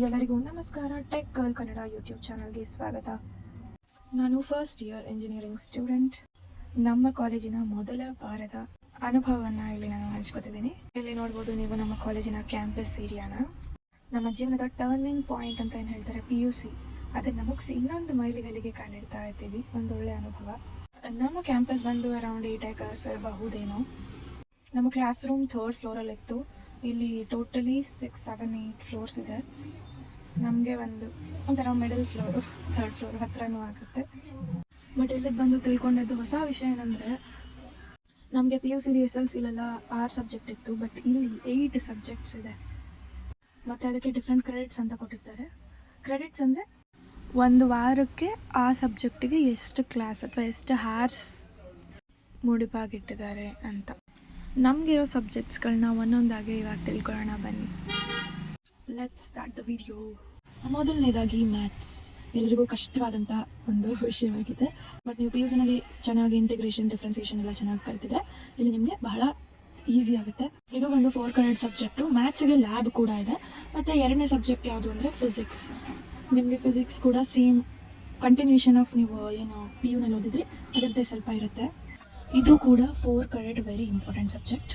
ಎಲ್ಲರಿಗೂ ನಮಸ್ಕಾರ. Tech girl Kannada YouTube ಚಾನಲ್ಗೆ ಸ್ವಾಗತ. ನಾನು ಫಸ್ಟ್ ಇಯರ್ ಇಂಜಿನಿಯರಿಂಗ್ ಸ್ಟೂಡೆಂಟ್. ನಮ್ಮ ಕಾಲೇಜಿನ ಮೊದಲ ವಾರದ ಅನುಭವವನ್ನು ಇಲ್ಲಿ ನಾನು ಹಂಚ್ಕೋತಿದ್ದೀನಿ. ಇಲ್ಲಿ ನೋಡ್ಬೋದು ನೀವು ನಮ್ಮ ಕಾಲೇಜಿನ ಕ್ಯಾಂಪಸ್ ಏರಿಯಾನ. ನಮ್ಮ ಜೀವನದ ಟರ್ನಿಂಗ್ ಪಾಯಿಂಟ್ ಅಂತ ಏನು ಹೇಳ್ತಾರೆ, PUC, ಅದನ್ನು ಮುಗಿಸಿ ಇನ್ನೊಂದು ಮೈಲಿಗಲ್ಲಿಗೆ ಕಾಲಿಡ್ತಾ ಇದ್ದೀವಿ. ಒಂದೊಳ್ಳೆ ಅನುಭವ. ನಮ್ಮ ಕ್ಯಾಂಪಸ್ ಬಂದು ಅರೌಂಡ್ 8 acres ಇರಬಹುದೇನೋ. ನಮ್ಮ ಕ್ಲಾಸ್ ರೂಮ್ 3rd ಫ್ಲೋರಲ್ಲಿ ಇತ್ತು. ಇಲ್ಲಿ ಟೋಟಲಿ 6, 7, 8 ಫ್ಲೋರ್ಸ್ ಇದೆ. ನಮಗೆ ಒಂಥರ ಮಿಡಲ್ ಫ್ಲೋರು, 3rd ಫ್ಲೋರ್ ಹತ್ರನೂ ಆಗುತ್ತೆ. ಬಟ್ ಇಲ್ಲಿಗೆ ಬಂದು ತಿಳ್ಕೊಂಡಿದ್ದು ಹೊಸ ವಿಷಯ ಏನಂದರೆ, ನಮಗೆ PUCಲಿ SLCಲೆಲ್ಲ 6 ಸಬ್ಜೆಕ್ಟ್ ಇತ್ತು. ಬಟ್ ಇಲ್ಲಿ 8 ಸಬ್ಜೆಕ್ಟ್ಸ್ ಇದೆ. ಮತ್ತು ಅದಕ್ಕೆ ಡಿಫ್ರೆಂಟ್ ಕ್ರೆಡಿಟ್ಸ್ ಅಂತ ಕೊಟ್ಟಿರ್ತಾರೆ. ಕ್ರೆಡಿಟ್ಸ್ ಅಂದರೆ ಒಂದು ವಾರಕ್ಕೆ ಆ ಸಬ್ಜೆಕ್ಟಿಗೆ ಎಷ್ಟು ಕ್ಲಾಸ್ ಅಥವಾ ಎಷ್ಟು ಹಾರ್ಸ್ ಮುಡಿಪಾಗಿಟ್ಟಿದ್ದಾರೆ ಅಂತ. ನಮಗಿರೋ ಸಬ್ಜೆಕ್ಟ್ಸ್ಗಳನ್ನ ಒಂದೊಂದಾಗಿ ಇವಾಗ ತಿಳ್ಕೊಳ್ಳೋಣ ಬನ್ನಿ. Let's start the video. ಮೊದಲನೇದಾಗಿ ಮ್ಯಾಥ್ಸ್ ಎಲ್ರಿಗೂ ಕಷ್ಟವಾದಂಥ ಒಂದು ವಿಷಯವಾಗಿದೆ. ಬಟ್ ನೀವು PUCನಲ್ಲಿ ಚೆನ್ನಾಗಿ ಇಂಟಿಗ್ರೇಷನ್, ಡಿಫ್ರೆನ್ಸಿಯೇಷನ್ ಎಲ್ಲ ಚೆನ್ನಾಗಿ ಕಲ್ತಿದ್ರೆ ಇಲ್ಲಿ ನಿಮಗೆ ಬಹಳ ಈಸಿ ಆಗುತ್ತೆ. ಇದು ಒಂದು 4 ಕ್ರೆಡಿಟ್ ಸಬ್ಜೆಕ್ಟು. ಮ್ಯಾಥ್ಸಿಗೆ ಲ್ಯಾಬ್ ಕೂಡ ಇದೆ. ಮತ್ತು ಎರಡನೇ ಸಬ್ಜೆಕ್ಟ್ ಯಾವುದು ಅಂದರೆ ಫಿಸಿಕ್ಸ್. ನಿಮಗೆ ಫಿಸಿಕ್ಸ್ ಕೂಡ ಸೇಮ್ ಕಂಟಿನ್ಯೂಷನ್ ಆಫ್ ನೀವು ಏನು PUನಲ್ಲಿ ಓದಿದ್ರಿ ಅದರದ್ದೇ ಸ್ವಲ್ಪ ಇರುತ್ತೆ. ಇದು ಕೂಡ 4 credit, very important subject.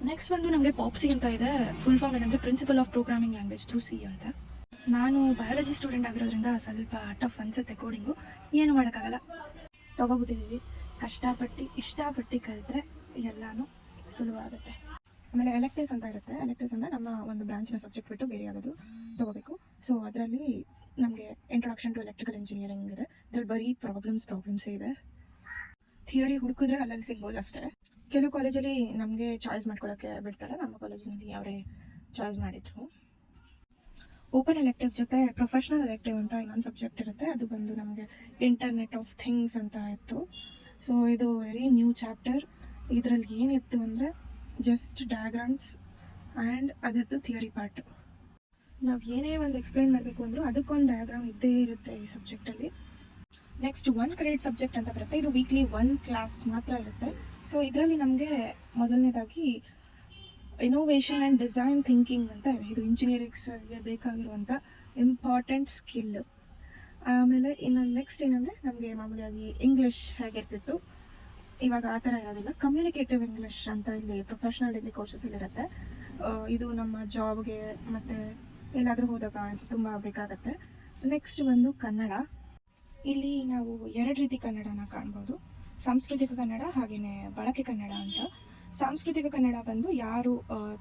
Next ಬಂದು ನಮಗೆ POPC ಅಂತ ಇದೆ. ಫುಲ್ ಫಾರ್ಮ್ ಏನಂದರೆ principle of programming language through C ಅಂತ. ನಾನು ಬಯಾಲಜಿ ಸ್ಟೂಡೆಂಟ್ ಆಗಿರೋದ್ರಿಂದ ಸ್ವಲ್ಪ ಟಫ್ ಅನಿಸುತ್ತೆ ಕೋಡಿಂಗು. ಏನು ಮಾಡೋಕ್ಕಾಗಲ್ಲ, ತೊಗೊಬಿಟ್ಟಿದ್ದೀವಿ. ಕಷ್ಟಪಟ್ಟು ಇಷ್ಟಪಟ್ಟು ಕಲಿತ್ರೆ ಎಲ್ಲನೂ ಸುಲಭ ಆಗುತ್ತೆ. ಆಮೇಲೆ ಎಲೆಕ್ಟಿವ್ಸ್ ಅಂತ ಇರುತ್ತೆ. ಎಲೆಕ್ಟಿವ್ಸ್ ಅಂದರೆ ನಮ್ಮ ಒಂದು ಬ್ರಾಂಚಿನ ಸಬ್ಜೆಕ್ಟ್ ಬಿಟ್ಟು ಬೇರೆ ಯಾವುದಾದ್ರು ತೊಗೋಬೇಕು. ಸೊ ಅದರಲ್ಲಿ ನಮಗೆ ಇಂಟ್ರೊಡಕ್ಷನ್ ಟು ಎಲೆಕ್ಟ್ರಿಕಲ್ ಇಂಜಿನಿಯರಿಂಗ್ ಇದೆ. ಇದ್ರಲ್ಲಿ ಬರೀ ಪ್ರಾಬ್ಲಮ್ಸೇ ಇದೆ. ಥಿಯರಿ ಹುಡುಕಿದ್ರೆ ಅಲ್ಲಲ್ಲಿ ಸಿಗ್ಬೋದು ಅಷ್ಟೇ. ಕೆಲವು ಕಾಲೇಜಲ್ಲಿ ನಮಗೆ ಚಾಯ್ಸ್ ಮಾಡ್ಕೊಳ್ಳೋಕ್ಕೆ ಬಿಡ್ತಾರೆ. ನಮ್ಮ ಕಾಲೇಜಿನಲ್ಲಿ ಅವರೇ ಚಾಯ್ಸ್ ಮಾಡಿದ್ರು. ಓಪನ್ ಎಲೆಕ್ಟಿವ್ ಜೊತೆ ಪ್ರೊಫೆಷ್ನಲ್ ಎಲೆಕ್ಟಿವ್ ಅಂತ ಇನ್ನೊಂದು ಸಬ್ಜೆಕ್ಟ್ ಇರುತ್ತೆ. ಅದು ಬಂದು ನಮಗೆ ಇಂಟರ್ನೆಟ್ ಆಫ್ ಥಿಂಗ್ಸ್ ಅಂತ ಇತ್ತು. ಸೊ ಇದು ವೆರಿ ನ್ಯೂ ಚಾಪ್ಟರ್. ಇದರಲ್ಲಿ ಏನಿತ್ತು ಅಂದರೆ ಜಸ್ಟ್ ಡಯಾಗ್ರಾಮ್ಸ್ ಆ್ಯಂಡ್ ಅದರದ್ದು ಥಿಯರಿ ಪಾರ್ಟ್. ನಾವು ಏನೇ ಒಂದು ಎಕ್ಸ್ಪ್ಲೈನ್ ಮಾಡಬೇಕು ಅಂದರೂ ಅದಕ್ಕೊಂದು ಡಯಾಗ್ರಾಮ್ ಇದ್ದೇ ಇರುತ್ತೆ ಈ ಸಬ್ಜೆಕ್ಟಲ್ಲಿ. ನೆಕ್ಸ್ಟ್ 1 ಕ್ರೆಡಿಟ್ ಸಬ್ಜೆಕ್ಟ್ ಅಂತ ಬರುತ್ತೆ. ಇದು ವೀಕ್ಲಿ 1 ಕ್ಲಾಸ್ ಮಾತ್ರ ಇರುತ್ತೆ. ಸೊ ಇದರಲ್ಲಿ ನಮಗೆ ಮೊದಲನೇದಾಗಿ ಇನೋವೇಷನ್ ಆ್ಯಂಡ್ ಡಿಸೈನ್ ಥಿಂಕಿಂಗ್ ಅಂತ ಇದೆ. ಇದು ಇಂಜಿನಿಯರಿಂಗ್ಸ್ಗೆ ಬೇಕಾಗಿರುವಂಥ ಇಂಪಾರ್ಟೆಂಟ್ ಸ್ಕಿಲ್. ಆಮೇಲೆ ಇನ್ನೊಂದು ನೆಕ್ಸ್ಟ್ ಏನಂದರೆ ನಮಗೆ ಮಾಮೂಲಿಯಾಗಿ ಇಂಗ್ಲೀಷ್ ಹೇಗಿರ್ತಿತ್ತು, ಇವಾಗ ಆ ಥರ ಇರೋದಿಲ್ಲ. ಕಮ್ಯುನಿಕೇಟಿವ್ ಇಂಗ್ಲೀಷ್ ಅಂತ ಇಲ್ಲಿ ಪ್ರೊಫೆಷ್ನಲ್ ಡಿಗ್ರಿ ಕೋರ್ಸಸ್ಸಲ್ಲಿರುತ್ತೆ. ಇದು ನಮ್ಮ ಜಾಬ್ಗೆ ಮತ್ತು ಎಲ್ಲಾದರೂ ಹೋದಾಗ ತುಂಬ ಬೇಕಾಗತ್ತೆ. ನೆಕ್ಸ್ಟ್ ಬಂದು ಕನ್ನಡ. ಇಲ್ಲಿ ನಾವು 2 ರೀತಿ ಕನ್ನಡನ ಕಾಣ್ಬೋದು, ಸಾಂಸ್ಕೃತಿಕ ಕನ್ನಡ ಹಾಗೆಯೇ ಬಳಕೆ ಕನ್ನಡ ಅಂತ. ಸಾಂಸ್ಕೃತಿಕ ಕನ್ನಡ ಬಂದು ಯಾರು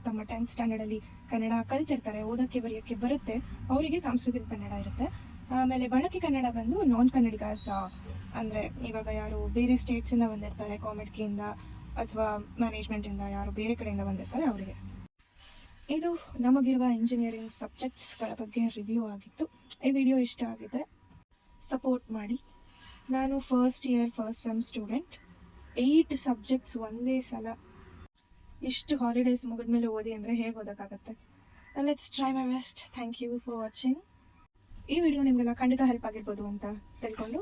ತಮ್ಮ 10th ಸ್ಟ್ಯಾಂಡರ್ಡಲ್ಲಿ ಕನ್ನಡ ಕಲಿತಿರ್ತಾರೆ, ಓದೋಕ್ಕೆ ಬರೆಯೋಕ್ಕೆ ಬರುತ್ತೆ, ಅವರಿಗೆ ಸಾಂಸ್ಕೃತಿಕ ಕನ್ನಡ ಇರುತ್ತೆ. ಆಮೇಲೆ ಬಳಕೆ ಕನ್ನಡ ಬಂದು ನಾನ್ ಕನ್ನಡಿಗಾಸ್, ಅಂದರೆ ಇವಾಗ ಯಾರು ಬೇರೆ ಸ್ಟೇಟ್ಸಿಂದ ಬಂದಿರ್ತಾರೆ, ಕಾಮೆಡ್ಕಿಯಿಂದ ಅಥವಾ ಮ್ಯಾನೇಜ್ಮೆಂಟಿಂದ ಯಾರು ಬೇರೆ ಕಡೆಯಿಂದ ಬಂದಿರ್ತಾರೆ ಅವರಿಗೆ. ಇದು ನಮಗಿರುವ ಇಂಜಿನಿಯರಿಂಗ್ ಸಬ್ಜೆಕ್ಟ್ಸ್ಗಳ ಬಗ್ಗೆ ರಿವ್ಯೂ ಆಗಿತ್ತು. ಈ ವಿಡಿಯೋ ಇಷ್ಟ ಆಗಿದ್ದರೆ ಸಪೋರ್ಟ್ ಮಾಡಿ. ನಾನು first year first sem student. 8 subjects ಒಂದೇ ಸಲ ಇಷ್ಟು ಹಾಲಿಡೇಸ್ ಮುಗಿದ್ಮೇಲೆ ಓದಿ ಅಂದರೆ ಹೇಗೆ ಓದೋಕ್ಕಾಗತ್ತೆ. Let's try my best. Thank you for watching. ಈ ವಿಡಿಯೋ ನಿಮಗೆಲ್ಲ ಖಂಡಿತ ಹೆಲ್ಪ್ ಆಗಿರ್ಬೋದು ಅಂತ ತಿಳ್ಕೊಂಡು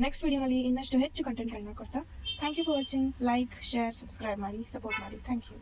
ನೆಕ್ಸ್ಟ್ ವಿಡಿಯೋನಲ್ಲಿ ಇನ್ನಷ್ಟು ಹೆಚ್ಚು ಕಂಟೆಂಟ್ಗಳನ್ನ ಕೊಡ್ತಾ. Thank you for watching. Like, share, subscribe ಮಾಡಿ, ಸಪೋರ್ಟ್ ಮಾಡಿ. Thank you.